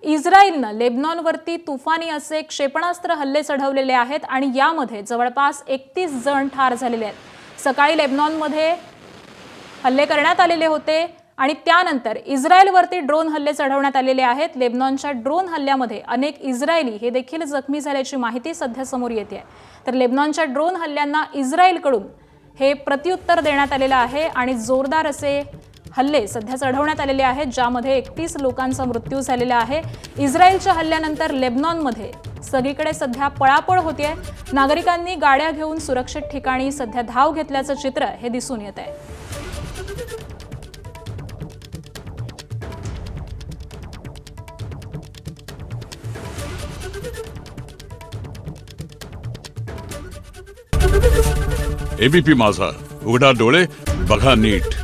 इस्रायलनं लेबनॉनवरती तुफानी असे क्षेपणास्त्र हल्ले चढवलेले आहेत आणि यामध्ये जवळपास 31 जण ठार झालेले आहेत। सकाळी लेबनॉनमध्ये हल्ले करण्यात आलेले होते आणि त्यानंतर इस्रायलवरती ड्रोन हल्ले चढवण्यात आलेले आहेत। लेबनॉनच्या ड्रोन हल्ल्यामध्ये अनेक इस्रायली हे देखील जखमी झाल्याची माहिती सध्या समोर येते आहे। तर लेबनॉनच्या ड्रोन हल्ल्यांना इस्रायलकडून हे प्रत्युत्तर देण्यात आलेलं आहे आणि जोरदार असे हल्ले सध्या चढवण्यात आलेले आहेत, ज्यामध्ये 31 लोकांचा मृत्यू झालेला आहे। इस्रायलच्या हल्ल्यानंतर लेबनॉनमध्ये सगळीकडे सध्या पळापळ होतीये। नागरिकांनी गाड्या घेऊन सुरक्षित ठिकाणी सध्या धाव घेतल्याचं चित्र हे दिसून येत आहे। एबीपी माझा, उघडा डोळे बघा नीट।